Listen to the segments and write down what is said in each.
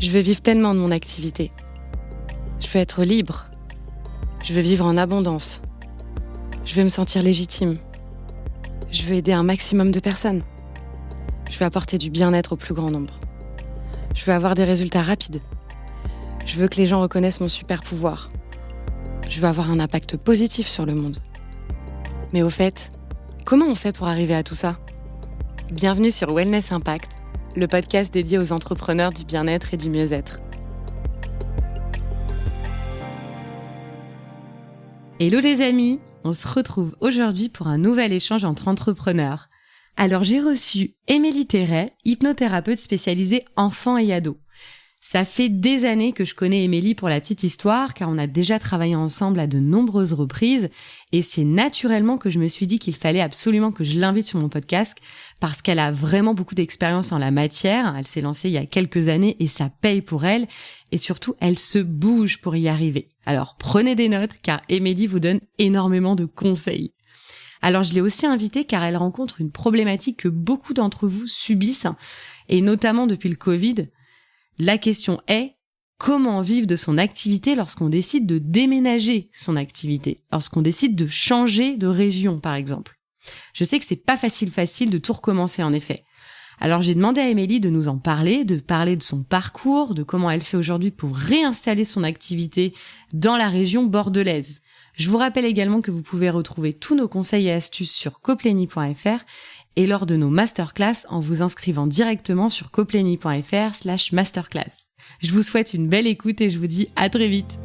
Je veux vivre pleinement de mon activité. Je veux être libre. Je veux vivre en abondance. Je veux me sentir légitime. Je veux aider un maximum de personnes. Je veux apporter du bien-être au plus grand nombre. Je veux avoir des résultats rapides. Je veux que les gens reconnaissent mon super pouvoir. Je veux avoir un impact positif sur le monde. Mais au fait, comment on fait pour arriver à tout ça ? Bienvenue sur Wellness Impact, le podcast dédié aux entrepreneurs du bien-être et du mieux-être. Hello les amis, on se retrouve aujourd'hui pour un nouvel échange entre entrepreneurs. Alors j'ai reçu Émilie Terray, hypnothérapeute spécialisée enfants et ados. Ça fait des années que je connais Émilie pour la petite histoire, car on a déjà travaillé ensemble à de nombreuses reprises, et c'est naturellement que je me suis dit qu'il fallait absolument que je l'invite sur mon podcast, parce qu'elle a vraiment beaucoup d'expérience en la matière. Elle s'est lancée il y a quelques années et ça paye pour elle, et surtout elle se bouge pour y arriver. Alors prenez des notes, car Émilie vous donne énormément de conseils. Alors je l'ai aussi invitée car elle rencontre une problématique que beaucoup d'entre vous subissent, et notamment depuis le Covid. La question est, comment vivre de son activité lorsqu'on décide de déménager son activité, lorsqu'on décide de changer de région, par exemple. Je sais que c'est pas facile de tout recommencer, en effet. Alors j'ai demandé à Émilie de nous en parler, de parler de son parcours, de comment elle fait aujourd'hui pour réinstaller son activité dans la région bordelaise. Je vous rappelle également que vous pouvez retrouver tous nos conseils et astuces sur copleny.fr et lors de nos masterclass en vous inscrivant directement sur copleny.fr/masterclass. Je vous souhaite une belle écoute et je vous dis à très vite.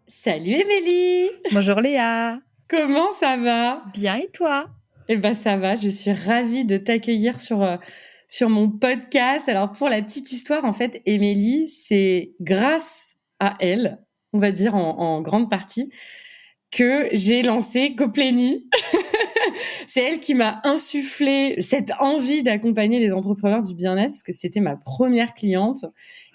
Salut Émilie! Bonjour Léa! Comment ça va? Bien et toi? Eh ben ça va, je suis ravie de t'accueillir sur mon podcast. Alors pour la petite histoire, en fait, Émilie, c'est grâce à elle, on va dire en grande partie, que j'ai lancé Copleny. C'est elle qui m'a insufflé cette envie d'accompagner les entrepreneurs du bien-être, parce que c'était ma première cliente.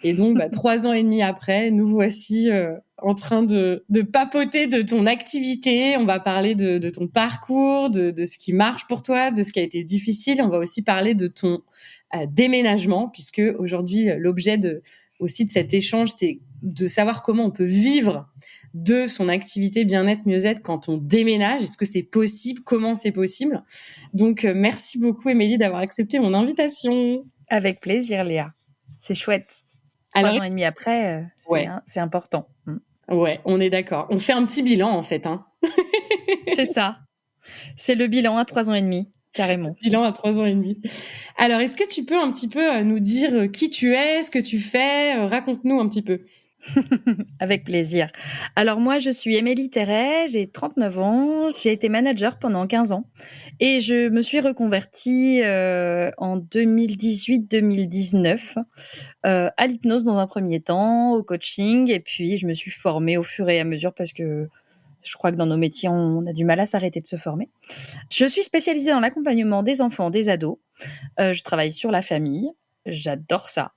Et donc, 3 ans et demi après, nous voici en train de papoter de ton activité. On va parler de ton parcours, de ce qui marche pour toi, de ce qui a été difficile. On va aussi parler de ton déménagement, puisque aujourd'hui, l'objet aussi de cet échange, c'est de savoir comment on peut vivre de son activité bien-être, mieux-être quand on déménage. Est-ce que c'est possible? Comment c'est possible? Donc, merci beaucoup, Émilie, d'avoir accepté mon invitation. Avec plaisir, Léa. C'est chouette. 3 ans et demi après, c'est important. Ouais, on est d'accord. On fait un petit bilan, en fait. C'est ça. C'est le bilan à 3 ans et demi, carrément. Le bilan à 3 ans et demi. Alors, est-ce que tu peux un petit peu nous dire qui tu es, ce que tu fais? Raconte-nous un petit peu. Avec plaisir. Alors moi, je suis Émilie Terray, j'ai 39 ans, j'ai été manager pendant 15 ans et je me suis reconvertie en 2018-2019 à l'hypnose dans un premier temps, au coaching, et puis je me suis formée au fur et à mesure parce que je crois que dans nos métiers, on a du mal à s'arrêter de se former. Je suis spécialisée dans l'accompagnement des enfants, des ados. Je travaille sur la famille. J'adore ça.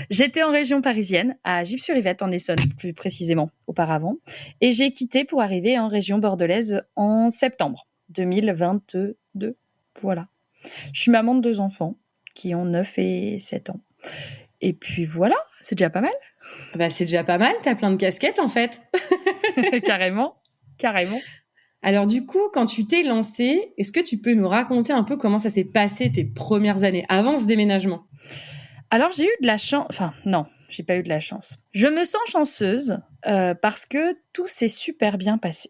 J'étais en région parisienne, à Gif-sur-Yvette, en Essonne, plus précisément, auparavant. Et j'ai quitté pour arriver en région bordelaise en septembre 2022. Voilà. Je suis maman de 2 enfants qui ont 9 et 7 ans. Et puis voilà, c'est déjà pas mal. C'est déjà pas mal, t'as plein de casquettes en fait. Carrément. Alors du coup, quand tu t'es lancée, est-ce que tu peux nous raconter un peu comment ça s'est passé tes premières années, avant ce déménagement ? Alors j'ai eu de la chance, enfin non, j'ai pas eu de la chance. Je me sens chanceuse parce que tout s'est super bien passé.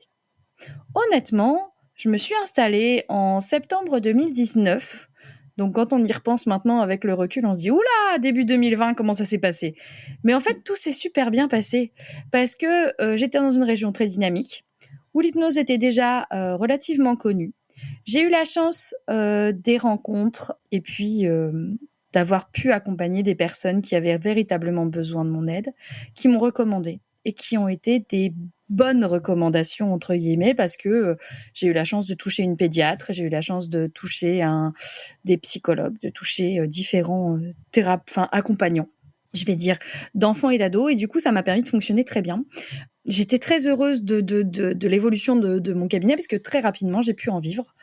Honnêtement, je me suis installée en septembre 2019. Donc quand on y repense maintenant avec le recul, on se dit « Oula, début 2020, comment ça s'est passé ?» Mais en fait, tout s'est super bien passé parce que j'étais dans une région très dynamique où l'hypnose était déjà relativement connue. J'ai eu la chance des rencontres et puis d'avoir pu accompagner des personnes qui avaient véritablement besoin de mon aide, qui m'ont recommandé et qui ont été des bonnes recommandations, entre guillemets, parce que j'ai eu la chance de toucher une pédiatre, j'ai eu la chance de toucher des psychologues, de toucher différents accompagnants, je vais dire, d'enfants et d'ados. Et du coup, ça m'a permis de fonctionner très bien. J'étais très heureuse de l'évolution de mon cabinet parce que très rapidement, j'ai pu en vivre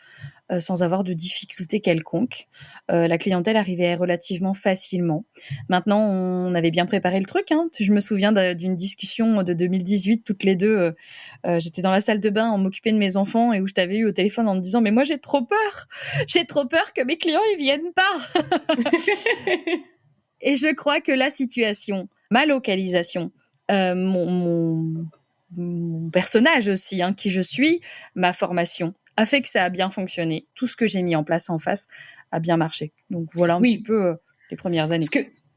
sans avoir de difficultés quelconques. La clientèle arrivait relativement facilement. Maintenant, on avait bien préparé le truc, hein. Je me souviens d'une discussion de 2018, toutes les deux. J'étais dans la salle de bain, on m'occupait de mes enfants et où je t'avais eu au téléphone en me disant « Mais moi, j'ai trop peur. J'ai trop peur que mes clients, ils viennent pas. » Et je crois que la situation, ma localisation, mon personnage aussi, hein, qui je suis, ma formation, a fait que ça a bien fonctionné. Tout ce que j'ai mis en place en face a bien marché. Donc voilà un petit peu les premières années.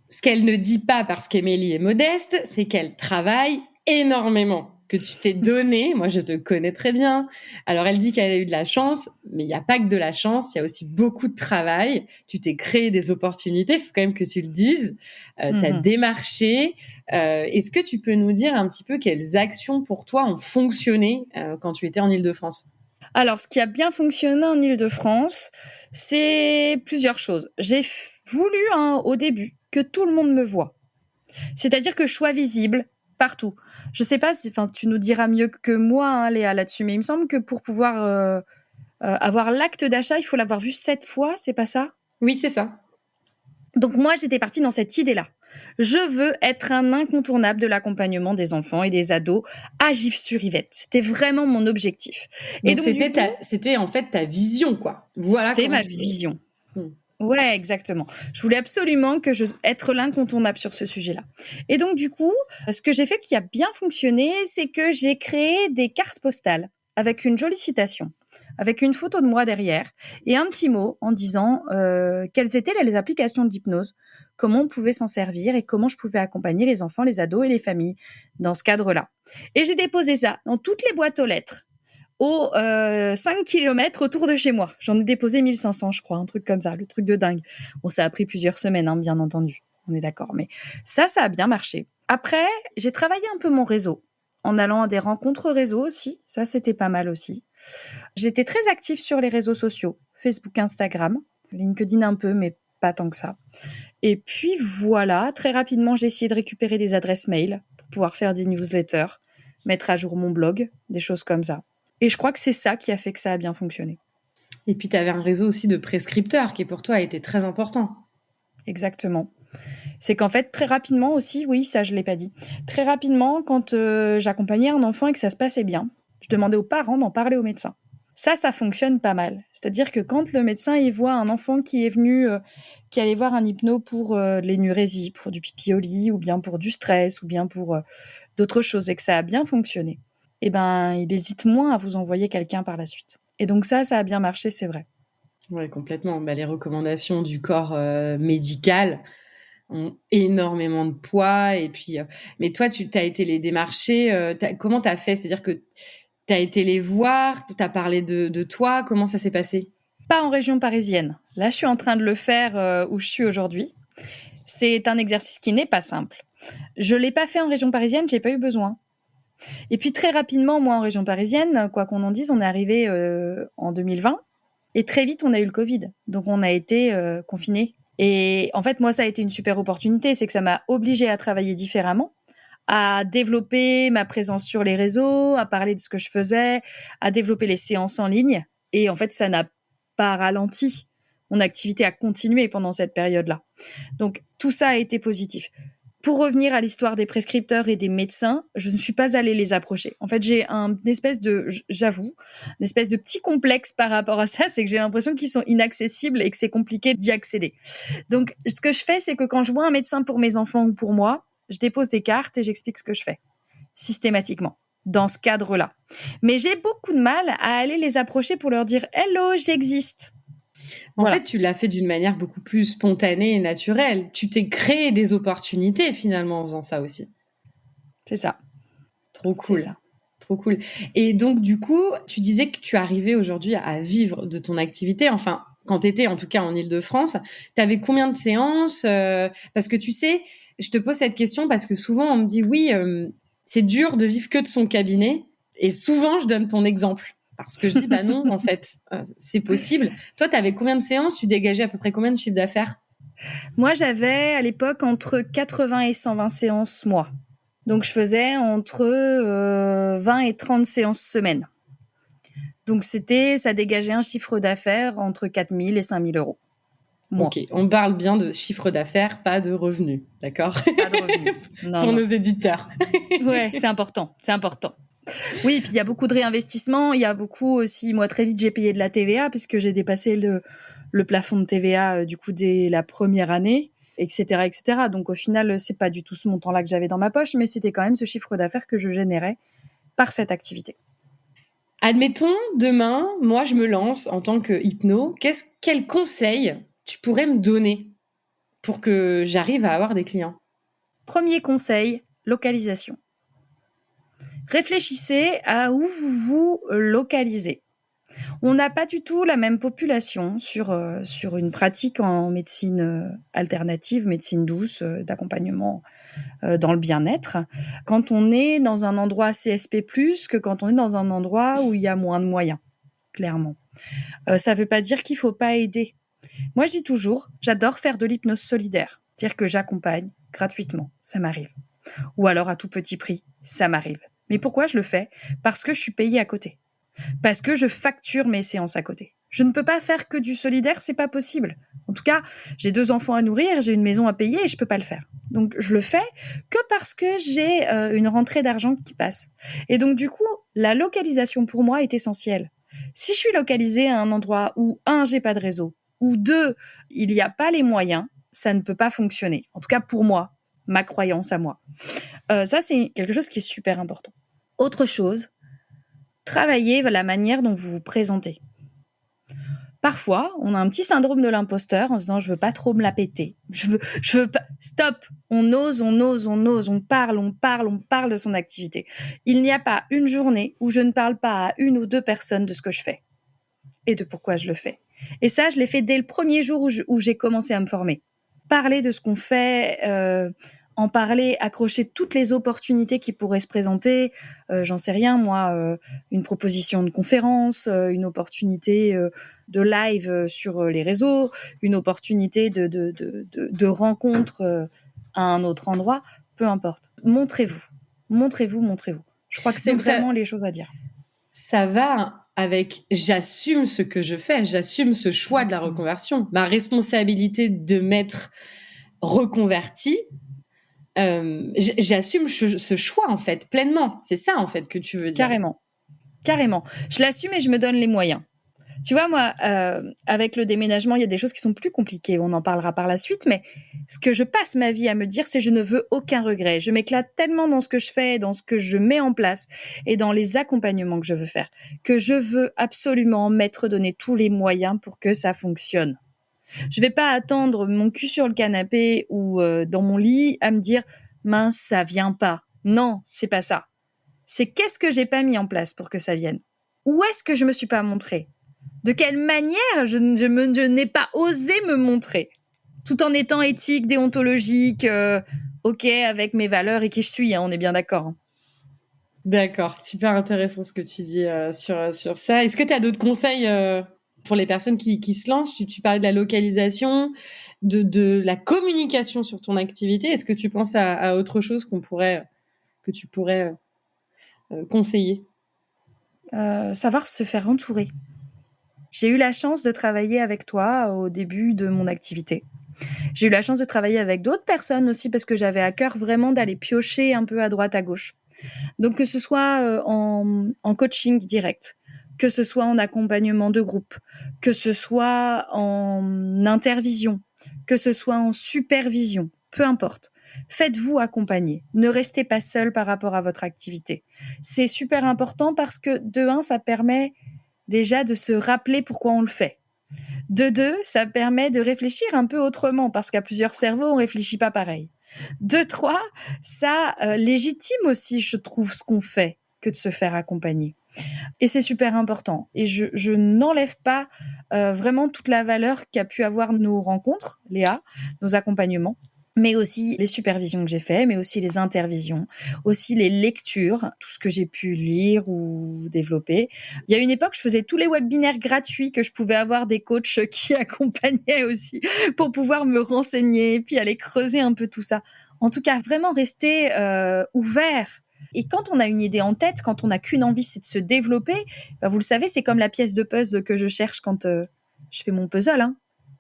Ce qu'elle ne dit pas parce qu'Émilie est modeste, c'est qu'elle travaille énormément, que tu t'es donné. Moi, je te connais très bien. Alors, elle dit qu'elle a eu de la chance, mais il n'y a pas que de la chance, il y a aussi beaucoup de travail. Tu t'es créé des opportunités, il faut quand même que tu le dises. Tu as démarché. Est-ce que tu peux nous dire un petit peu quelles actions pour toi ont fonctionné quand tu étais en Île-de-France ? Alors, ce qui a bien fonctionné en Île-de-France, c'est plusieurs choses. J'ai voulu, au début, que tout le monde me voie. C'est-à-dire que je sois visible partout. Je sais pas si, tu nous diras mieux que moi, hein, Léa, là-dessus, mais il me semble que pour pouvoir avoir l'acte d'achat, il faut l'avoir vu 7 fois, c'est pas ça ? Oui, c'est ça. Donc moi, j'étais partie dans cette idée-là. Je veux être un incontournable de l'accompagnement des enfants et des ados à Gif-sur-Yvette. C'était vraiment mon objectif. Donc c'était en fait ta vision, quoi. Voilà. C'était ma vision. Ouais, exactement. Je voulais absolument être l'incontournable sur ce sujet-là. Et donc, du coup, ce que j'ai fait qui a bien fonctionné, c'est que j'ai créé des cartes postales avec une jolie citation, avec une photo de moi derrière et un petit mot en disant quelles étaient les applications d'hypnose, comment on pouvait s'en servir et comment je pouvais accompagner les enfants, les ados et les familles dans ce cadre-là. Et j'ai déposé ça dans toutes les boîtes aux lettres aux 5 km autour de chez moi. J'en ai déposé 1500, je crois, un truc comme ça, le truc de dingue. Bon, ça a pris plusieurs semaines, hein, bien entendu, on est d'accord, mais ça a bien marché. Après, j'ai travaillé un peu mon réseau, en allant à des rencontres réseau aussi, ça c'était pas mal aussi. J'étais très active sur les réseaux sociaux, Facebook, Instagram, LinkedIn un peu, mais pas tant que ça. Et puis voilà, très rapidement, j'ai essayé de récupérer des adresses mail pour pouvoir faire des newsletters, mettre à jour mon blog, des choses comme ça. Et je crois que c'est ça qui a fait que ça a bien fonctionné. Et puis, tu avais un réseau aussi de prescripteurs qui, pour toi, a été très important. Exactement. C'est qu'en fait, très rapidement aussi, oui, ça, je ne l'ai pas dit. Très rapidement, quand j'accompagnais un enfant et que ça se passait bien, je demandais aux parents d'en parler au médecin. Ça fonctionne pas mal. C'est-à-dire que quand le médecin il voit un enfant qui est venu, qui allait voir un hypno pour l'énurésie, pour du pipi au lit, ou bien pour du stress, ou bien pour d'autres choses, et que ça a bien fonctionné, eh ben, il hésite moins à vous envoyer quelqu'un par la suite. Et donc ça a bien marché, c'est vrai. Oui, complètement. Les recommandations du corps médical ont énormément de poids. Et puis, mais toi, tu as été les démarcher. Comment tu as fait ? C'est-à-dire que tu as été les voir, tu as parlé de toi. Comment ça s'est passé ? Pas en région parisienne. Là, je suis en train de le faire où je suis aujourd'hui. C'est un exercice qui n'est pas simple. Je ne l'ai pas fait en région parisienne, j'ai pas eu besoin. Et puis très rapidement, moi en région parisienne, quoi qu'on en dise, on est arrivé en 2020 et très vite on a eu le Covid. Donc on a été confinés. Et en fait, moi ça a été une super opportunité, c'est que ça m'a obligée à travailler différemment, à développer ma présence sur les réseaux, à parler de ce que je faisais, à développer les séances en ligne. Et en fait, ça n'a pas ralenti. Mon activité a continué pendant cette période-là. Donc tout ça a été positif. Pour revenir à l'histoire des prescripteurs et des médecins, je ne suis pas allée les approcher. En fait, j'ai une espèce de petit complexe par rapport à ça, c'est que j'ai l'impression qu'ils sont inaccessibles et que c'est compliqué d'y accéder. Donc, ce que je fais, c'est que quand je vois un médecin pour mes enfants ou pour moi, je dépose des cartes et j'explique ce que je fais, systématiquement, dans ce cadre-là. Mais j'ai beaucoup de mal à aller les approcher pour leur dire « Hello, j'existe ». En fait, tu l'as fait d'une manière beaucoup plus spontanée et naturelle. Tu t'es créé des opportunités finalement en faisant ça aussi. C'est ça. Trop cool. C'est ça. Trop cool. Et donc, du coup, tu disais que tu arrivais aujourd'hui à vivre de ton activité. Enfin, quand tu étais en tout cas en Île-de-France, tu avais combien de séances ? Parce que tu sais, je te pose cette question parce que souvent on me dit oui, c'est dur de vivre que de son cabinet. Et souvent, je donne ton exemple. Parce que je dis, non, en fait, c'est possible. Toi, tu avais combien de séances ? Tu dégageais à peu près combien de chiffre d'affaires ? Moi, j'avais à l'époque entre 80 et 120 séances, moi. Donc, je faisais entre 20 et 30 séances semaine. Donc, ça dégageait un chiffre d'affaires entre 4 000 et 5 000 euros. Moi. Ok, on parle bien de chiffre d'affaires, pas de revenus, d'accord? Pas de revenus. Non, Pour non. nos éditeurs. Ouais, c'est important. C'est important. Oui, puis il y a beaucoup de réinvestissements. Il y a beaucoup aussi, moi, très vite, j'ai payé de la TVA puisque j'ai dépassé le plafond de TVA du coup dès la première année, etc., etc. Donc au final, c'est pas du tout ce montant-là que j'avais dans ma poche, mais c'était quand même ce chiffre d'affaires que je générais par cette activité. Admettons, demain, moi, je me lance en tant que hypno. Quel conseil tu pourrais me donner pour que j'arrive à avoir des clients? Premier conseil, localisation. Réfléchissez à où vous vous localisez. On n'a pas du tout la même population sur une pratique en médecine alternative, médecine douce, d'accompagnement dans le bien-être, quand on est dans un endroit CSP+, que quand on est dans un endroit où il y a moins de moyens, clairement. Ça ne veut pas dire qu'il ne faut pas aider. Moi, je dis toujours, j'adore faire de l'hypnose solidaire, c'est-à-dire que j'accompagne gratuitement, ça m'arrive. Ou alors à tout petit prix, ça m'arrive. Mais pourquoi je le fais? Parce que je suis payée à côté. Parce que je facture mes séances à côté. Je ne peux pas faire que du solidaire, c'est pas possible. En tout cas, j'ai 2 enfants à nourrir, j'ai une maison à payer et je peux pas le faire. Donc je le fais que parce que j'ai une rentrée d'argent qui passe. Et donc du coup, la localisation pour moi est essentielle. Si je suis localisée à un endroit où 1, j'ai pas de réseau, ou 2, il n'y a pas les moyens, ça ne peut pas fonctionner. En tout cas pour moi, ma croyance à moi. Ça, c'est quelque chose qui est super important. Autre chose, travaillez la manière dont vous vous présentez. Parfois, on a un petit syndrome de l'imposteur en se disant je veux pas trop me la péter. Je veux pas. Stop. On ose. On parle de son activité. Il n'y a pas une journée où je ne parle pas à 1 ou 2 personnes de ce que je fais et de pourquoi je le fais. Et ça, je l'ai fait dès le premier jour où j'ai commencé à me former. Parler de ce qu'on fait, en parler, accrocher toutes les opportunités qui pourraient se présenter. J'en sais rien, moi, une proposition de conférence, une opportunité de live sur les réseaux, une opportunité de rencontre à un autre endroit, peu importe. Montrez-vous. Je crois que c'est Donc vraiment les choses à dire. ça va avec j'assume ce que je fais, j'assume ce choix de la Exactement. reconversion, ma responsabilité de m'être reconvertie. J'assume ce choix en fait pleinement. C'est ça en fait que tu veux dire. Carrément. Je l'assume et je me donne les moyens. Tu vois, moi, avec le déménagement, il y a des choses qui sont plus compliquées. On en parlera par la suite. Mais ce que je passe ma vie à me dire, c'est je ne veux aucun regret. Je m'éclate tellement dans ce que je fais, dans ce que je mets en place et dans les accompagnements que je veux faire, que je veux absolument m'être donné tous les moyens pour que ça fonctionne. Je vais pas attendre mon cul sur le canapé ou dans mon lit à me dire mince, ça vient pas. Non, c'est pas ça. C'est qu'est-ce que j'ai pas mis en place pour que ça vienne? Où est-ce que je me suis pas montrée? De quelle manière je n'ai pas osé me montrer, tout en étant éthique, déontologique, ok avec mes valeurs et qui je suis, hein, on est bien d'accord. D'accord, super intéressant ce que tu dis sur ça. Est-ce que tu as d'autres conseils pour les personnes qui se lancent? Tu parlais de la localisation, de la communication sur ton activité. Est-ce que tu penses à autre chose que tu pourrais conseiller? Savoir se faire entourer. J'ai eu la chance de travailler avec toi au début de mon activité. J'ai eu la chance de travailler avec d'autres personnes aussi parce que j'avais à cœur vraiment d'aller piocher un peu à droite, à gauche. Donc que ce soit en coaching direct, que ce soit en accompagnement de groupe, que ce soit en intervision, que ce soit en supervision, peu importe. Faites-vous accompagner. Ne restez pas seul par rapport à votre activité. C'est super important parce que de 1, ça permet déjà de se rappeler pourquoi on le fait. De 2, ça permet de réfléchir un peu autrement parce qu'à plusieurs cerveaux, on réfléchit pas pareil. De 3, ça légitime aussi, je trouve, ce qu'on fait que de se faire accompagner. Et c'est super important. Et je n'enlève pas vraiment toute la valeur qu'a pu avoir nos rencontres, Léa, nos accompagnements, mais aussi les supervisions que j'ai faites, mais aussi les intervisions, aussi les lectures, tout ce que j'ai pu lire ou développer. Il y a une époque, je faisais tous les webinaires gratuits que je pouvais avoir des coachs qui accompagnaient aussi pour pouvoir me renseigner, puis aller creuser un peu tout ça. En tout cas, vraiment rester ouvert. Et quand on a une idée en tête, quand on n'a qu'une envie, c'est de se développer, bah, vous le savez, c'est comme la pièce de puzzle que je cherche quand je fais mon puzzle. Hein.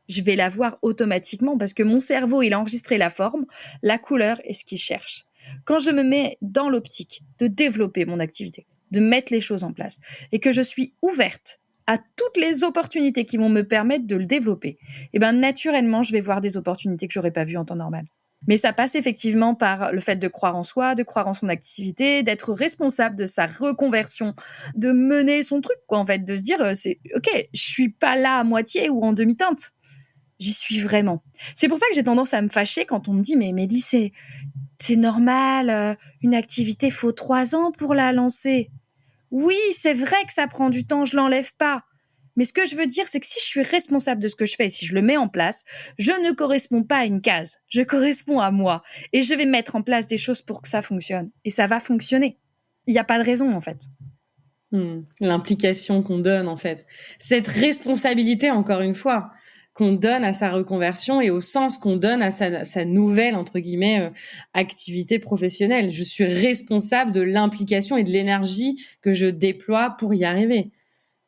Je vais la voir automatiquement parce que mon cerveau, il a enregistré la forme, la couleur et ce qu'il cherche. Quand je me mets dans l'optique de développer mon activité, de mettre les choses en place et que je suis ouverte à toutes les opportunités qui vont me permettre de le développer, et ben naturellement, je vais voir des opportunités que j'aurais pas vues en temps normal. Mais ça passe effectivement par le fait de croire en soi, de croire en son activité, d'être responsable de sa reconversion, de mener son truc, quoi, en fait, de se dire, c'est OK, je suis pas là à moitié ou en demi-teinte. J'y suis vraiment. C'est pour ça que j'ai tendance à me fâcher quand on me dit, mais Mehdi, c'est normal, une activité, faut 3 ans pour la lancer. Oui, c'est vrai que ça prend du temps, je l'enlève pas. Mais ce que je veux dire, c'est que si je suis responsable de ce que je fais, si je le mets en place, je ne corresponds pas à une case. Je corresponds à moi. Et je vais mettre en place des choses pour que ça fonctionne. Et ça va fonctionner. Il n'y a pas de raison, en fait. L'implication qu'on donne, en fait. Cette responsabilité, encore une fois, qu'on donne à sa reconversion et au sens qu'on donne à sa nouvelle, entre guillemets, activité professionnelle. Je suis responsable de l'implication et de l'énergie que je déploie pour y arriver.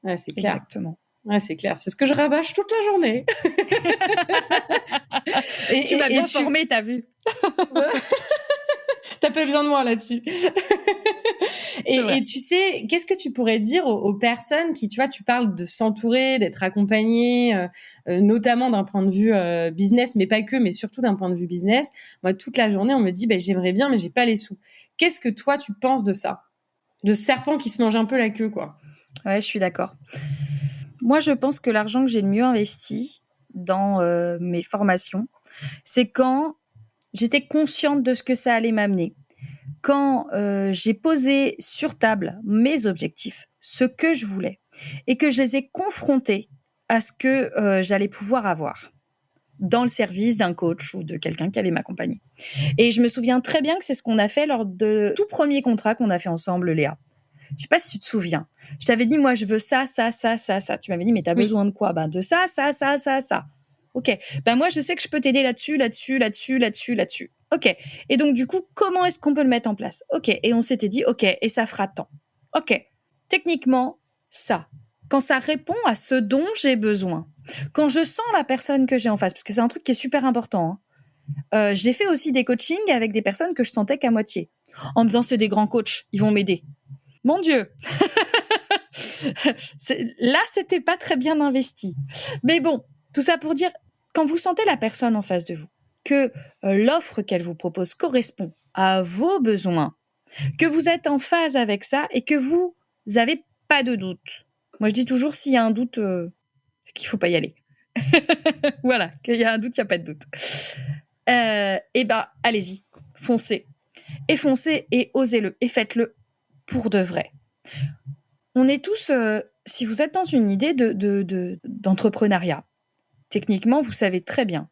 Ouais, c'est clair. Exactement. Ouais, c'est clair. C'est ce que je rabâche toute la journée. Tu m'as bien formé, t'as vu. T'as pas besoin de moi là-dessus. Et tu sais, qu'est-ce que tu pourrais dire aux personnes qui, tu vois, tu parles de s'entourer, d'être accompagné, notamment d'un point de vue business, mais pas que, mais surtout d'un point de vue business. Moi, toute la journée, on me dit, j'aimerais bien, mais j'ai pas les sous. Qu'est-ce que toi, tu penses de ça? De ce serpent qui se mange un peu la queue, quoi. Ouais, je suis d'accord. Moi, je pense que l'argent que j'ai le mieux investi dans mes formations, c'est quand j'étais consciente de ce que ça allait m'amener. Quand j'ai posé sur table mes objectifs, ce que je voulais, et que je les ai confrontés à ce que j'allais pouvoir avoir dans le service d'un coach ou de quelqu'un qui allait m'accompagner. Et je me souviens très bien que c'est ce qu'on a fait lors de tout premier contrat qu'on a fait ensemble, Léa. Je sais pas si tu te souviens. Je t'avais dit, moi, je veux ça, ça, ça, ça, ça. Tu m'avais dit, mais t'as besoin de quoi? De ça, ça, ça, ça, ça. OK. Moi, je sais que je peux t'aider là-dessus, là-dessus, là-dessus, là-dessus, là-dessus. OK. Et donc, du coup, comment est-ce qu'on peut le mettre en place? OK. Et on s'était dit, OK, et ça fera tant. OK. Techniquement, ça. Quand ça répond à ce dont j'ai besoin. Quand je sens la personne que j'ai en face, parce que c'est un truc qui est super important. J'ai fait aussi des coachings avec des personnes que je sentais qu'à moitié. En me disant, c'est des grands coachs, ils vont m'aider. Mon Dieu. Là, c'était pas très bien investi. Mais bon, tout ça pour dire, quand vous sentez la personne en face de vous, que l'offre qu'elle vous propose correspond à vos besoins, que vous êtes en phase avec ça et que vous n'avez pas de doute. Moi, je dis toujours, s'il y a un doute, c'est qu'il faut pas y aller. Voilà, qu'il y a un doute, il n'y a pas de doute. Allez-y, foncez. Et foncez et osez-le et faites-le pour de vrai. On est tous, si vous êtes dans une idée d'entrepreneuriat, techniquement, vous savez très bien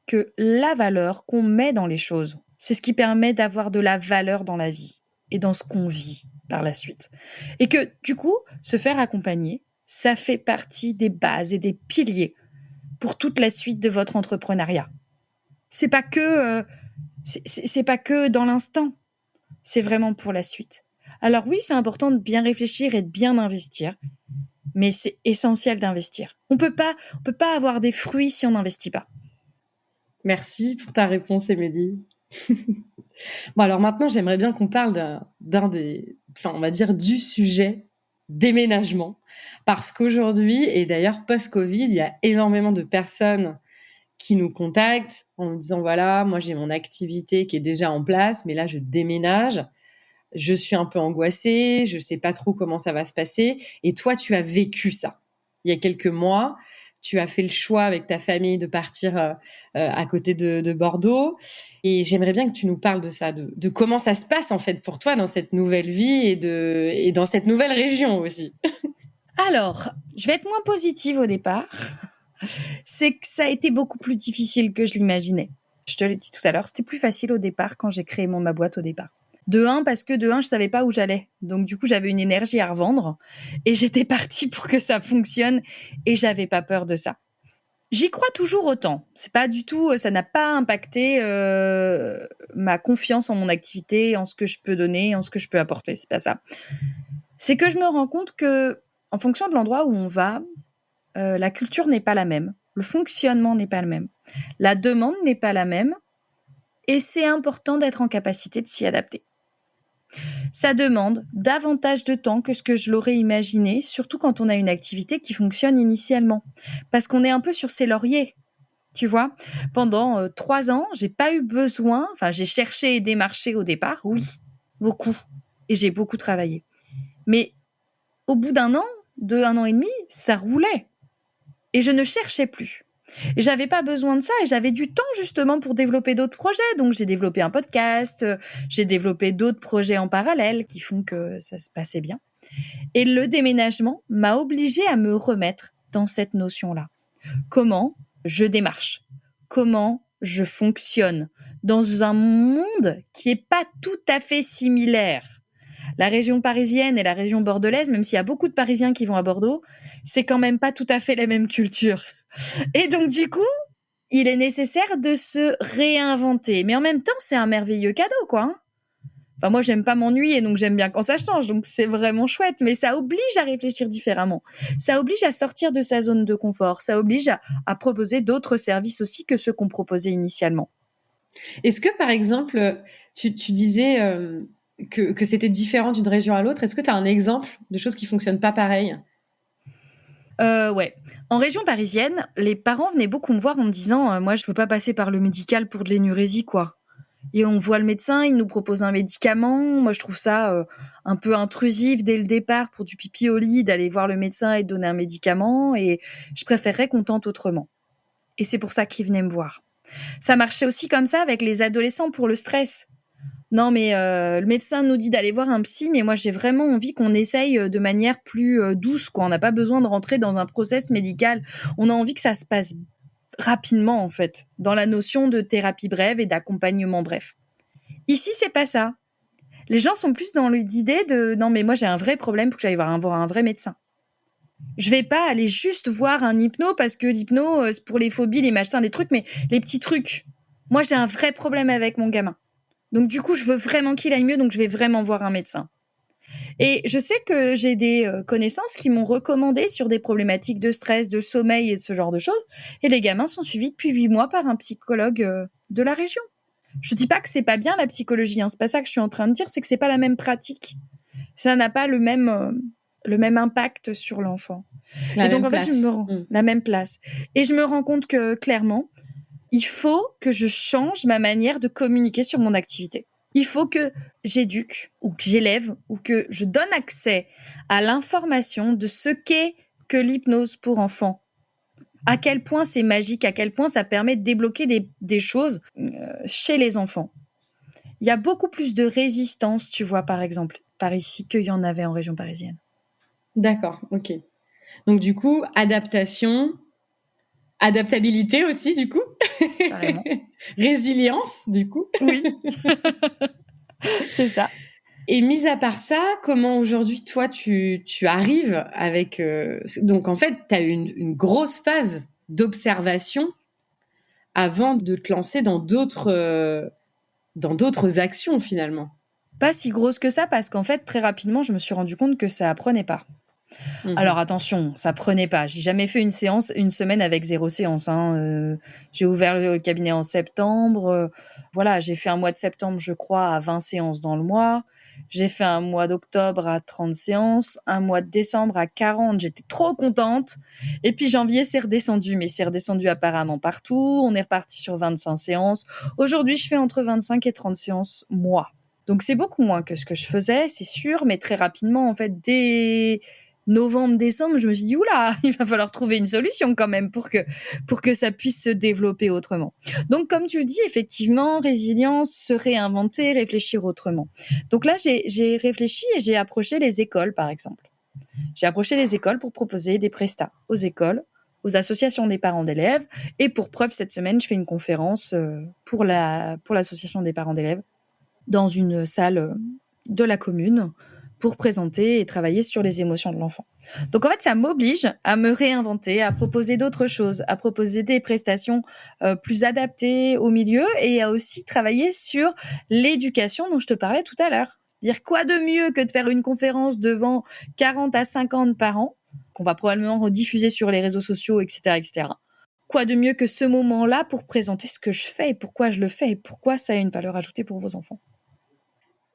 que la valeur qu'on met dans les choses, c'est ce qui permet d'avoir de la valeur dans la vie et dans ce qu'on vit par la suite. Et que du coup, se faire accompagner, ça fait partie des bases et des piliers pour toute la suite de votre entrepreneuriat. C'est pas que dans l'instant, c'est vraiment pour la suite. Alors oui, c'est important de bien réfléchir et de bien investir, mais c'est essentiel d'investir. On peut pas avoir des fruits si on n'investit pas. Merci pour ta réponse, Émilie. Bon, alors maintenant, j'aimerais bien qu'on parle on va dire du sujet déménagement, parce qu'aujourd'hui, et d'ailleurs post-Covid, il y a énormément de personnes qui nous contactent en nous disant, voilà, moi j'ai mon activité qui est déjà en place, mais là je déménage, je suis un peu angoissée, je sais pas trop comment ça va se passer. Et toi, tu as vécu ça. Il y a quelques mois, tu as fait le choix avec ta famille de partir à côté de Bordeaux. Et j'aimerais bien que tu nous parles de ça, de comment ça se passe en fait pour toi dans cette nouvelle vie et dans cette nouvelle région aussi. Alors, je vais être moins positive au départ. C'est que ça a été beaucoup plus difficile que je l'imaginais. Je te l'ai dit tout à l'heure, c'était plus facile au départ quand j'ai créé ma boîte au départ. Parce que je savais pas où j'allais. Donc, du coup, j'avais une énergie à revendre et j'étais partie pour que ça fonctionne et j'avais pas peur de ça. J'y crois toujours autant. C'est pas du tout, ça n'a pas impacté ma confiance en mon activité, en ce que je peux donner, en ce que je peux apporter. C'est pas ça. C'est que je me rends compte que, en fonction de l'endroit où on va, la culture n'est pas la même, le fonctionnement n'est pas le même, la demande n'est pas la même, et c'est important d'être en capacité de s'y adapter. Ça demande davantage de temps que ce que je l'aurais imaginé, surtout quand on a une activité qui fonctionne initialement, parce qu'on est un peu sur ses lauriers. Tu vois, pendant 3 ans, j'ai pas eu besoin, enfin j'ai cherché et démarché au départ, oui, beaucoup, et j'ai beaucoup travaillé. Mais au bout d'un an, de 1 an et demi, ça roulait. Et je ne cherchais plus. Et j'avais pas besoin de ça et j'avais du temps justement pour développer d'autres projets. Donc j'ai développé un podcast, j'ai développé d'autres projets en parallèle qui font que ça se passait bien. Et le déménagement m'a obligée à me remettre dans cette notion-là. Comment je démarche? Comment je fonctionne dans un monde qui est pas tout à fait similaire? La région parisienne et la région bordelaise, même s'il y a beaucoup de Parisiens qui vont à Bordeaux, c'est quand même pas tout à fait la même culture. Et donc, du coup, il est nécessaire de se réinventer. Mais en même temps, c'est un merveilleux cadeau, quoi. Enfin, moi, j'aime pas m'ennuyer, donc j'aime bien quand ça change. Donc, c'est vraiment chouette. Mais ça oblige à réfléchir différemment. Ça oblige à sortir de sa zone de confort. Ça oblige à proposer d'autres services aussi que ceux qu'on proposait initialement. Est-ce que, par exemple, tu disais que c'était différent d'une région à l'autre. Est-ce que tu as un exemple de choses qui fonctionnent pas pareil? Ouais. En région parisienne, les parents venaient beaucoup me voir en me disant moi, je veux pas passer par le médical pour de l'énurésie, quoi. Et on voit le médecin, il nous propose un médicament. Moi, je trouve ça un peu intrusif dès le départ pour du pipi au lit d'aller voir le médecin et de donner un médicament. Et je préférerais qu'on tente autrement. Et c'est pour ça qu'ils venaient me voir. Ça marchait aussi comme ça avec les adolescents pour le stress. Non, mais le médecin nous dit d'aller voir un psy, mais moi j'ai vraiment envie qu'on essaye de manière plus douce, quoi. On n'a pas besoin de rentrer dans un process médical. On a envie que ça se passe rapidement, en fait, dans la notion de thérapie brève et d'accompagnement bref. Ici, c'est pas ça. Les gens sont plus dans l'idée de non, mais moi j'ai un vrai problème, faut que j'aille voir un vrai médecin. Je vais pas aller juste voir un hypno parce que l'hypno, c'est pour les phobies, les machins, les trucs, mais les petits trucs. Moi, j'ai un vrai problème avec mon gamin. Donc, du coup, je veux vraiment qu'il aille mieux, donc je vais vraiment voir un médecin. Et je sais que j'ai des connaissances qui m'ont recommandé sur des problématiques de stress, de sommeil et de ce genre de choses. Et les gamins sont suivis depuis 8 mois par un psychologue de la région. Je dis pas que c'est pas bien la psychologie, hein. C'est pas ça que je suis en train de dire, c'est que c'est pas la même pratique. Ça n'a pas le même impact sur l'enfant. La et donc, même en fait, place. la même place. Et je me rends compte que, clairement, il faut que je change ma manière de communiquer sur mon activité. Il faut que j'éduque ou que j'élève ou que je donne accès à l'information de ce qu'est que l'hypnose pour enfants. À quel point c'est magique, à quel point ça permet de débloquer des choses chez les enfants. Il y a beaucoup plus de résistance, tu vois, par exemple, par ici, qu'il y en avait en région parisienne. D'accord, ok. Donc du coup, adaptabilité aussi, du coup. Carrément. Résilience, du coup. Oui, c'est ça. Et mis à part ça, comment aujourd'hui, toi, tu arrives avec... Donc en fait, tu as eu une grosse phase d'observation avant de te lancer dans d'autres actions, finalement. Pas si grosse que ça, parce qu'en fait, très rapidement, je me suis rendu compte que ça apprenait pas. Alors attention, ça prenait pas. J'ai jamais fait une semaine avec 0 séance, hein. J'ai ouvert le cabinet en septembre. Voilà, j'ai fait un mois de septembre, je crois, à 20 séances dans le mois. J'ai fait un mois d'octobre à 30 séances, un mois de décembre à 40. J'étais trop contente. Et puis janvier, c'est redescendu, mais c'est redescendu apparemment partout. On est reparti sur 25 séances. Aujourd'hui, je fais entre 25 et 30 séances mois. Donc c'est beaucoup moins que ce que je faisais, c'est sûr, mais très rapidement, en fait, dès novembre, décembre, je me suis dit, oula, il va falloir trouver une solution quand même pour que ça puisse se développer autrement. Donc, comme tu le dis, effectivement, résilience, se réinventer, réfléchir autrement. Donc là, j'ai réfléchi et j'ai approché les écoles, par exemple. J'ai approché les écoles pour proposer des prestats aux écoles, aux associations des parents d'élèves. Et pour preuve, cette semaine, je fais une conférence pour l'association des parents d'élèves dans une salle de la commune pour présenter et travailler sur les émotions de l'enfant. Donc en fait, ça m'oblige à me réinventer, à proposer d'autres choses, à proposer des prestations plus adaptées au milieu et à aussi travailler sur l'éducation dont je te parlais tout à l'heure. C'est-à-dire quoi de mieux que de faire une conférence devant 40 à 50 parents, qu'on va probablement rediffuser sur les réseaux sociaux, etc., etc. Quoi de mieux que ce moment-là pour présenter ce que je fais et pourquoi je le fais et pourquoi ça a une valeur ajoutée pour vos enfants.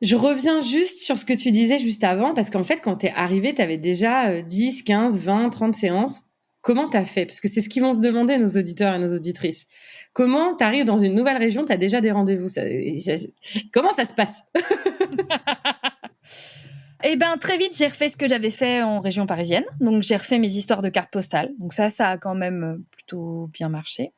Je reviens juste sur ce que tu disais juste avant, parce qu'en fait, quand t'es arrivé, t'avais déjà 10, 15, 20, 30 séances. Comment t'as fait? Parce que c'est ce qu'ils vont se demander, nos auditeurs et nos auditrices. Comment t'arrives dans une nouvelle région, t'as déjà des rendez-vous? Comment ça se passe? Eh ben, très vite, j'ai refait ce que j'avais fait en région parisienne. Donc, j'ai refait mes histoires de cartes postales. Donc ça a quand même plutôt bien marché.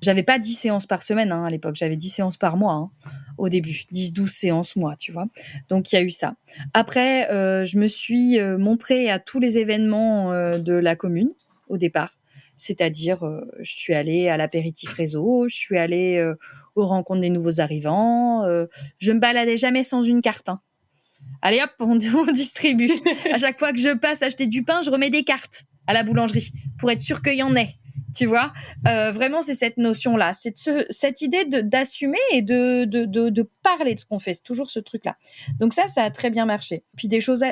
J'avais pas 10 séances par semaine à l'époque. J'avais 10 séances par mois au début. 10-12 séances mois, tu vois. Donc, il y a eu ça. Après, je me suis montrée à tous les événements de la commune au départ. C'est-à-dire, je suis allée à l'apéritif réseau, je suis allée aux rencontres des nouveaux arrivants. Je me baladais jamais sans une carte. Allez hop, on distribue. À chaque fois que je passe acheter du pain, je remets des cartes à la boulangerie pour être sûr qu'il y en ait. Tu vois, vraiment, c'est cette notion-là. C'est cette idée d'assumer et de parler de ce qu'on fait. C'est toujours ce truc-là. Donc ça a très bien marché. Puis des choses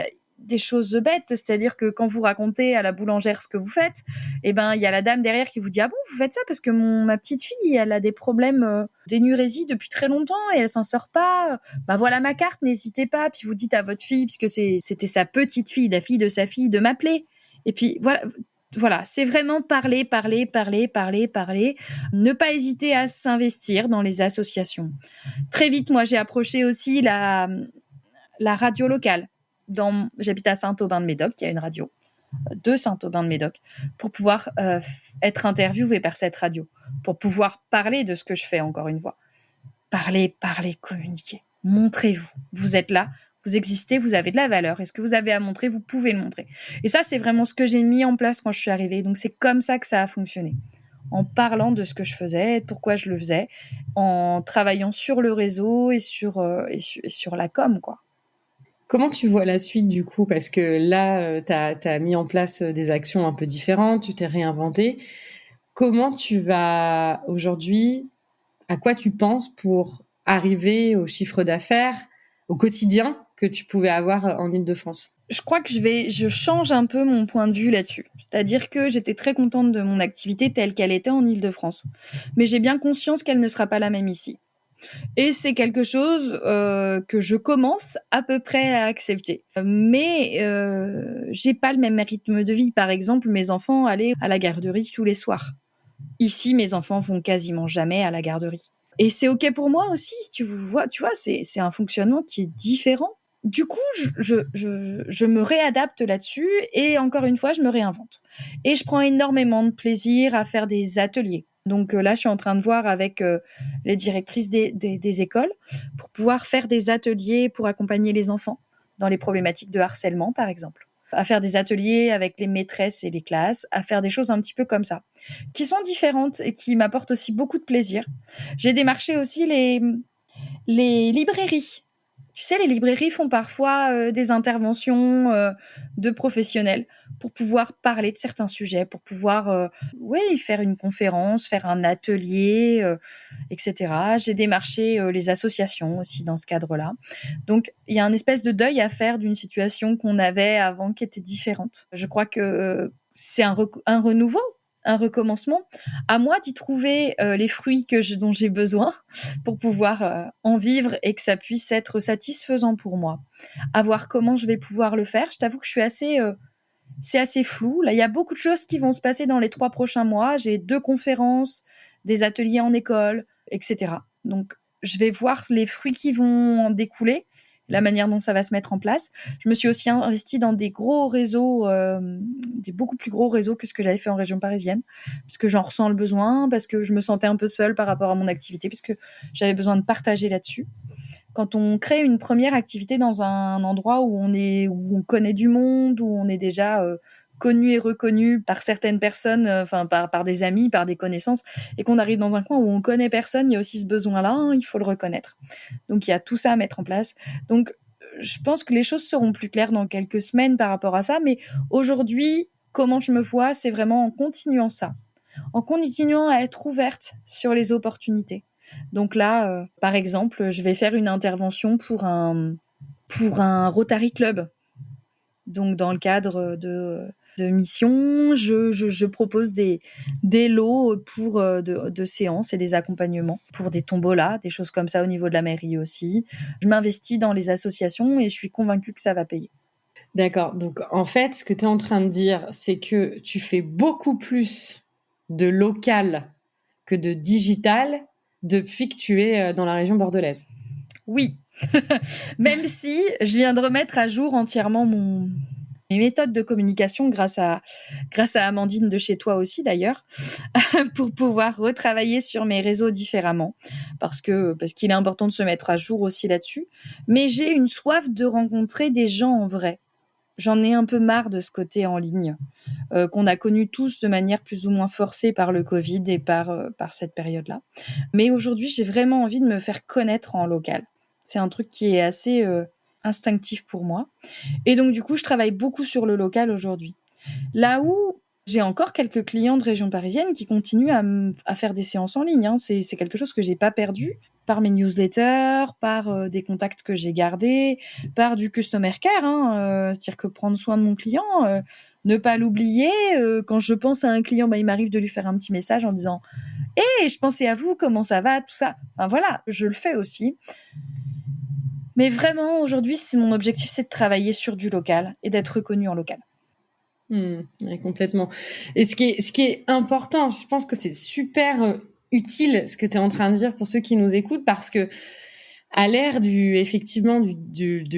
bêtes, c'est-à-dire que quand vous racontez à la boulangère ce que vous faites, eh ben il y a la dame derrière qui vous dit ah bon vous faites ça parce que ma petite fille elle a des problèmes d'énurésie depuis très longtemps et elle s'en sort pas. Bah voilà ma carte, n'hésitez pas. Puis vous dites à votre fille puisque c'était sa petite fille, la fille de sa fille, de m'appeler. Et puis voilà, c'est vraiment parler. Ne pas hésiter à s'investir dans les associations. Très vite, moi j'ai approché aussi la radio locale. J'habite à Saint-Aubin-de-Médoc, il y a une radio de Saint-Aubin-de-Médoc, pour pouvoir être interviewée par cette radio, pour pouvoir parler de ce que je fais encore une fois. Parlez, communiquez, montrez-vous. Vous êtes là, vous existez, vous avez de la valeur. Et ce que vous avez à montrer, vous pouvez le montrer. Et ça, c'est vraiment ce que j'ai mis en place quand je suis arrivée. Donc, c'est comme ça que ça a fonctionné. En parlant de ce que je faisais, pourquoi je le faisais, en travaillant sur le réseau et sur la com, quoi. Comment tu vois la suite du coup? Parce que là, t'as mis en place des actions un peu différentes, tu t'es réinventé. Comment tu vas aujourd'hui, à quoi tu penses pour arriver au chiffre d'affaires, au quotidien que tu pouvais avoir en Île-de-France? Je crois que je change un peu mon point de vue là-dessus. C'est-à-dire que j'étais très contente de mon activité telle qu'elle était en Île-de-France. Mais j'ai bien conscience qu'elle ne sera pas la même ici. Et c'est quelque chose que je commence à peu près à accepter. Mais j'ai pas le même rythme de vie. Par exemple, mes enfants allaient à la garderie tous les soirs. Ici, mes enfants vont quasiment jamais à la garderie. Et c'est OK pour moi aussi, tu vois, c'est un fonctionnement qui est différent. Du coup, je me réadapte là-dessus et encore une fois, je me réinvente. Et je prends énormément de plaisir à faire des ateliers. Donc là, je suis en train de voir avec les directrices des écoles pour pouvoir faire des ateliers pour accompagner les enfants dans les problématiques de harcèlement, par exemple. À faire des ateliers avec les maîtresses et les classes, à faire des choses un petit peu comme ça, qui sont différentes et qui m'apportent aussi beaucoup de plaisir. J'ai démarché aussi les librairies. Tu sais, les librairies font parfois des interventions de professionnels pour pouvoir parler de certains sujets, pour pouvoir faire une conférence, faire un atelier, etc. J'ai démarché les associations aussi dans ce cadre-là. Donc, il y a un espèce de deuil à faire d'une situation qu'on avait avant qui était différente. Je crois que c'est un renouveau, un recommencement. À moi d'y trouver les fruits dont j'ai besoin pour pouvoir en vivre et que ça puisse être satisfaisant pour moi. À voir comment je vais pouvoir le faire. Je t'avoue que c'est assez flou. Là, il y a beaucoup de choses qui vont se passer dans les 3 prochains mois. J'ai 2 conférences, des ateliers en école, etc. Donc, je vais voir les fruits qui vont en découler, la manière dont ça va se mettre en place. Je me suis aussi investie dans des gros réseaux, des beaucoup plus gros réseaux que ce que j'avais fait en région parisienne, parce que j'en ressens le besoin, parce que je me sentais un peu seule par rapport à mon activité, parce que j'avais besoin de partager là-dessus. Quand on crée une première activité dans un endroit où on connaît du monde, où on est déjà connu et reconnu par certaines personnes, par des amis, par des connaissances, et qu'on arrive dans un coin où on connaît personne, il y a aussi ce besoin-là, il faut le reconnaître. Donc il y a tout ça à mettre en place. Donc je pense que les choses seront plus claires dans quelques semaines par rapport à ça. Mais aujourd'hui, comment je me vois, c'est vraiment en continuant ça. En continuant à être ouverte sur les opportunités. Donc là, par exemple, je vais faire une intervention pour un Rotary Club. Donc dans le cadre de missions, je propose des lots pour de séances et des accompagnements pour des tombolas, des choses comme ça au niveau de la mairie aussi. Je m'investis dans les associations et je suis convaincue que ça va payer. D'accord. Donc, en fait, ce que tu es en train de dire, c'est que tu fais beaucoup plus de local que de digital depuis que tu es dans la région bordelaise. Oui, même si je viens de remettre à jour entièrement mes méthodes de communication grâce à Amandine de chez toi aussi d'ailleurs, pour pouvoir retravailler sur mes réseaux différemment, parce qu'il est important de se mettre à jour aussi là-dessus. Mais j'ai une soif de rencontrer des gens en vrai. J'en ai un peu marre de ce côté en ligne, qu'on a connu tous de manière plus ou moins forcée par le Covid et par cette période-là. Mais aujourd'hui, j'ai vraiment envie de me faire connaître en local. C'est un truc qui est assez instinctif pour moi. Et donc, du coup, je travaille beaucoup sur le local aujourd'hui. Là où j'ai encore quelques clients de région parisienne qui continuent à faire des séances en ligne. Hein. C'est quelque chose que j'ai pas perdu par mes newsletters, par des contacts que j'ai gardés, par du customer care. Hein. C'est-à-dire que prendre soin de mon client, ne pas l'oublier. Quand je pense à un client, il m'arrive de lui faire un petit message en disant « Hey, je pensais à vous, comment ça va ?» Tout ça. Enfin, voilà, je le fais aussi. Mais vraiment, aujourd'hui, mon objectif, c'est de travailler sur du local et d'être reconnu en local. Ouais, complètement. Et ce qui est important, je pense que c'est super utile ce que tu es en train de dire pour ceux qui nous écoutent, parce que à l'ère de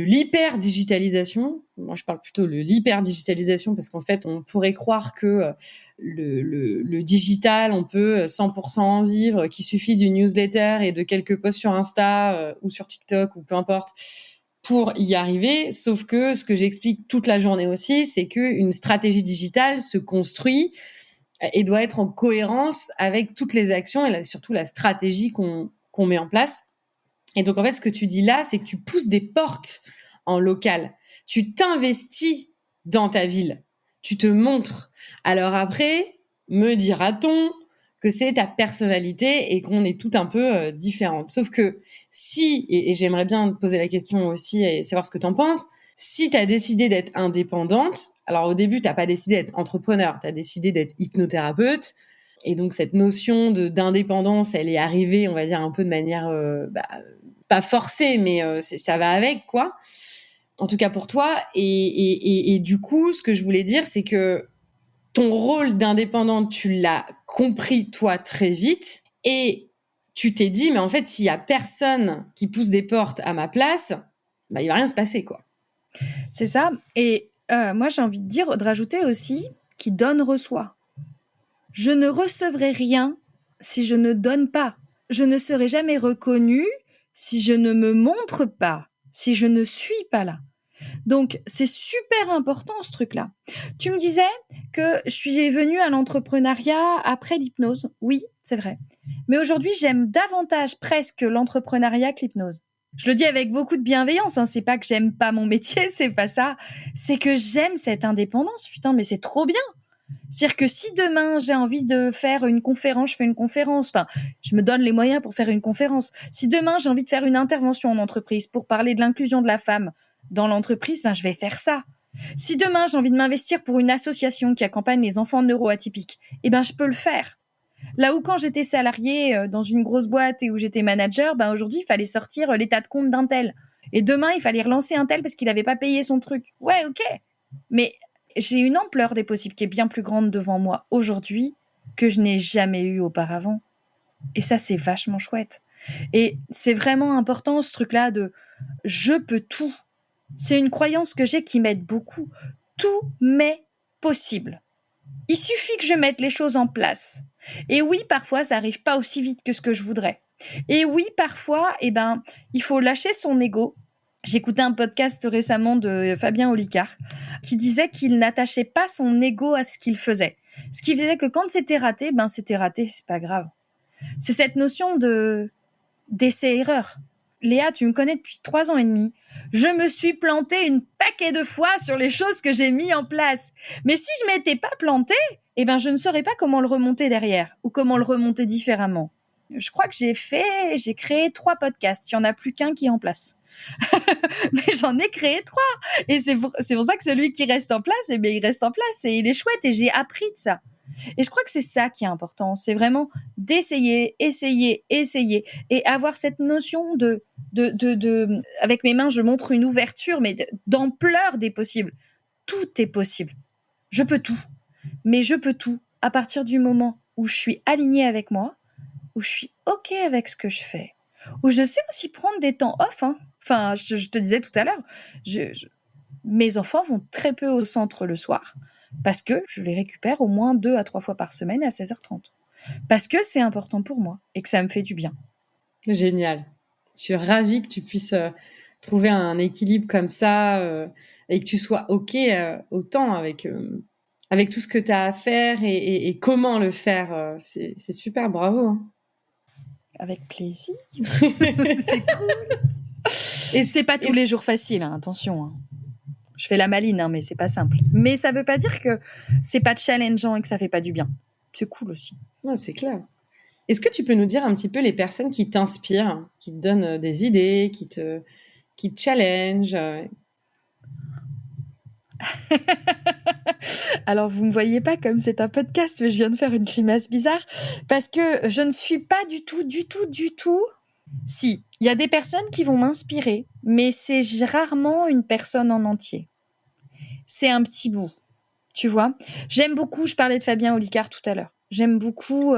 l'hyper-digitalisation, moi je parle plutôt de l'hyper-digitalisation parce qu'en fait on pourrait croire que le digital, on peut 100% en vivre, qu'il suffit d'une newsletter et de quelques posts sur Insta ou sur TikTok ou peu importe pour y arriver. Sauf que ce que j'explique toute la journée aussi, c'est qu'une stratégie digitale se construit et doit être en cohérence avec toutes les actions et surtout la stratégie qu'on met en place. Et donc, en fait, ce que tu dis là, c'est que tu pousses des portes en local. Tu t'investis dans ta ville. Tu te montres. Alors après, me dira-t-on que c'est ta personnalité et qu'on est tout un peu différentes. Sauf que si, et j'aimerais bien te poser la question aussi et savoir ce que tu en penses, si tu as décidé d'être indépendante, alors au début, tu n'as pas décidé d'être entrepreneur, tu as décidé d'être hypnothérapeute. Et donc, cette notion d'indépendance, elle est arrivée, on va dire, un peu de manière pas forcée, mais ça va avec, quoi. En tout cas pour toi. Et du coup, ce que je voulais dire, c'est que ton rôle d'indépendante, tu l'as compris, toi, très vite. Et tu t'es dit, mais en fait, s'il y a personne qui pousse des portes à ma place, il va rien se passer, quoi. C'est ça. Et moi, j'ai envie de rajouter aussi, qui donne reçoit. Je ne recevrai rien si je ne donne pas. Je ne serai jamais reconnue si je ne me montre pas, si je ne suis pas là. Donc, c'est super important ce truc-là. Tu me disais que je suis venue à l'entrepreneuriat après l'hypnose. Oui, c'est vrai. Mais aujourd'hui, j'aime davantage presque l'entrepreneuriat que l'hypnose. Je le dis avec beaucoup de bienveillance, hein. C'est pas que j'aime pas mon métier, c'est pas ça. C'est que j'aime cette indépendance. Putain, mais c'est trop bien. C'est-à-dire que si demain j'ai envie de faire une conférence, je fais une conférence. Enfin, je me donne les moyens pour faire une conférence. Si demain j'ai envie de faire une intervention en entreprise pour parler de l'inclusion de la femme dans l'entreprise, je vais faire ça. Si demain j'ai envie de m'investir pour une association qui accompagne les enfants neuroatypiques, je peux le faire. Là où quand j'étais salariée dans une grosse boîte et où j'étais manager, aujourd'hui il fallait sortir l'état de compte d'un tel. Et demain il fallait relancer un tel parce qu'il n'avait pas payé son truc. Ouais, ok. Mais j'ai une ampleur des possibles qui est bien plus grande devant moi aujourd'hui que je n'ai jamais eu auparavant. Et ça, c'est vachement chouette. Et c'est vraiment important ce truc-là de « je peux tout ». C'est une croyance que j'ai qui m'aide beaucoup. Tout m'est possible. Il suffit que je mette les choses en place. Et oui, parfois, ça n'arrive pas aussi vite que ce que je voudrais. Et oui, parfois, il faut lâcher son ego. J'écoutais un podcast récemment de Fabien Olicard qui disait qu'il n'attachait pas son ego à ce qu'il faisait. Ce qui faisait que quand c'était raté, c'est pas grave. C'est cette notion d'essai-erreur. Léa, tu me connais depuis 3 ans et demi. Je me suis plantée une paquet de fois sur les choses que j'ai mis en place. Mais si je m'étais pas plantée, je ne saurais pas comment le remonter derrière ou comment le remonter différemment. Je crois que j'ai créé 3 podcasts. Il n'y en a plus qu'un qui est en place. Mais j'en ai créé 3. Et c'est pour ça que celui qui reste en place, il reste en place et il est chouette et j'ai appris de ça. Et je crois que c'est ça qui est important. C'est vraiment d'essayer, essayer et avoir cette notion de avec mes mains, je montre une ouverture, mais d'ampleur des possibles. Tout est possible. Je peux tout. Mais je peux tout à partir du moment où je suis alignée avec moi, où je suis OK avec ce que je fais, où je sais aussi prendre des temps off. Enfin, je te disais tout à l'heure, mes enfants vont très peu au centre le soir parce que je les récupère au moins 2 à 3 fois par semaine à 16h30. Parce que c'est important pour moi et que ça me fait du bien. Génial. Je suis ravie que tu puisses trouver un équilibre comme ça et que tu sois OK autant avec tout ce que tu as à faire et comment le faire. C'est super, bravo. Avec plaisir. C'est cool. Et c'est pas tous les jours facile, attention. Je fais la maline, mais c'est pas simple. Mais ça veut pas dire que c'est pas challengeant et que ça fait pas du bien. C'est cool aussi. Ah, c'est clair. Est-ce que tu peux nous dire un petit peu les personnes qui t'inspirent, qui te donnent des idées, qui te challenge? Alors, vous me voyez pas comme c'est un podcast, mais je viens de faire une grimace bizarre parce que je ne suis pas du tout. Si, il y a des personnes qui vont m'inspirer, mais c'est rarement une personne en entier. C'est un petit bout, tu vois. J'aime beaucoup, je parlais de Fabien Olicard tout à l'heure. J'aime beaucoup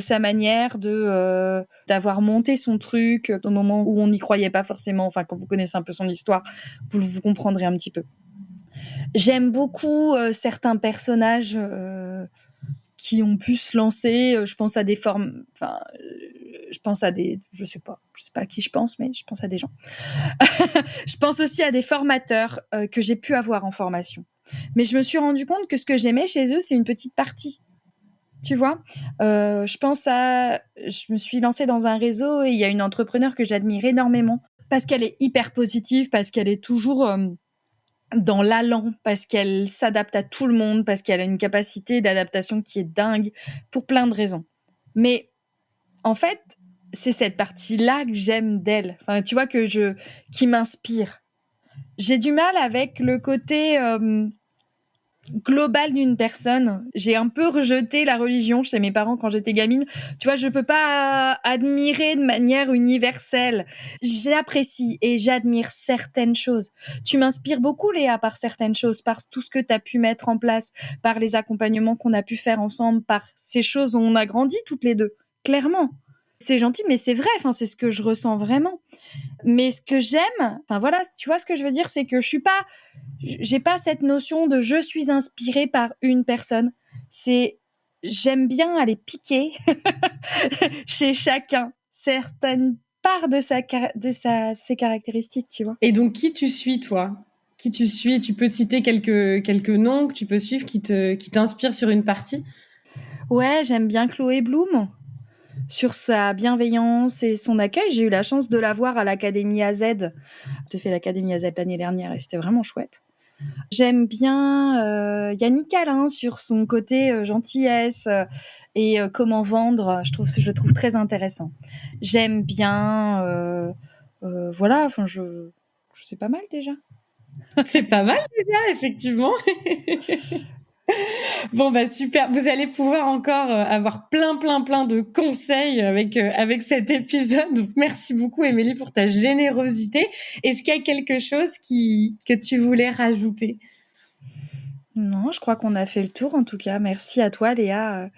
sa manière d'avoir monté son truc au moment où on n'y croyait pas forcément. Enfin, quand vous connaissez un peu son histoire, vous comprendrez un petit peu. J'aime beaucoup certains personnages qui ont pu se lancer. Je pense à des formes. Enfin, je pense à des. Je sais pas à qui je pense, mais je pense à des gens. Je pense aussi à des formateurs que j'ai pu avoir en formation. Mais je me suis rendu compte que ce que j'aimais chez eux, c'est une petite partie. Tu vois, je me suis lancée dans un réseau et il y a une entrepreneure que j'admire énormément parce qu'elle est hyper positive, parce qu'elle est toujours dans l'allant, parce qu'elle s'adapte à tout le monde, parce qu'elle a une capacité d'adaptation qui est dingue pour plein de raisons. Mais en fait, c'est cette partie-là que j'aime d'elle. Enfin, tu vois, qui m'inspire. J'ai du mal avec le côté global d'une personne. J'ai un peu rejeté la religion chez mes parents quand j'étais gamine. Tu vois, je peux pas admirer de manière universelle. J'apprécie et j'admire certaines choses. Tu m'inspires beaucoup, Léa, par certaines choses, par tout ce que tu as pu mettre en place, par les accompagnements qu'on a pu faire ensemble, par ces choses où on a grandi toutes les deux, clairement. C'est gentil, mais c'est vrai, c'est ce que je ressens vraiment. Mais ce que j'aime, voilà, tu vois ce que je veux dire, c'est que j'ai pas cette notion de je suis inspirée par une personne. J'aime bien aller piquer chez chacun certaines parts de ses caractéristiques, tu vois. Et donc, qui tu suis, toi? Qui tu suis? Tu peux citer quelques noms que tu peux suivre qui t'inspirent sur une partie? Ouais, j'aime bien Chloé Bloom. Sur sa bienveillance et son accueil. J'ai eu la chance de la voir à l'Académie AZ. J'ai fait l'Académie AZ l'année dernière et c'était vraiment chouette. J'aime bien Yannick Alain sur son côté gentillesse et comment vendre. Je le trouve très intéressant. J'aime bien... voilà, je sais pas mal déjà. C'est pas mal déjà, effectivement. Bon, super. Vous allez pouvoir encore avoir plein de conseils avec cet épisode. Donc, merci beaucoup, Émilie, pour ta générosité. Est-ce qu'il y a quelque chose que tu voulais rajouter? Non, je crois qu'on a fait le tour, en tout cas. Merci à toi, Léa,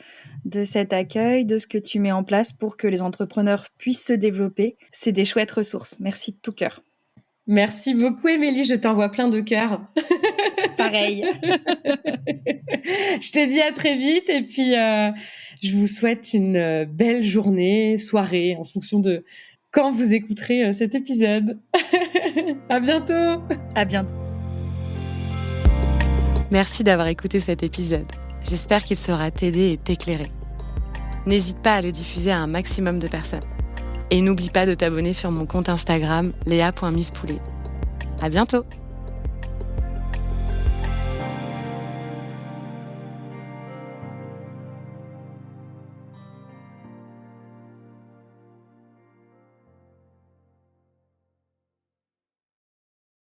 de cet accueil, de ce que tu mets en place pour que les entrepreneurs puissent se développer. C'est des chouettes ressources. Merci de tout cœur. Merci beaucoup, Émilie. Je t'envoie plein de cœurs. Pareil. Je te dis à très vite et puis je vous souhaite une belle journée, soirée, en fonction de quand vous écouterez cet épisode. À bientôt. À bientôt. Merci d'avoir écouté cet épisode. J'espère qu'il saura t'aider et t'éclairer. N'hésite pas à le diffuser à un maximum de personnes. Et n'oublie pas de t'abonner sur mon compte Instagram léa.misspoulet. À bientôt!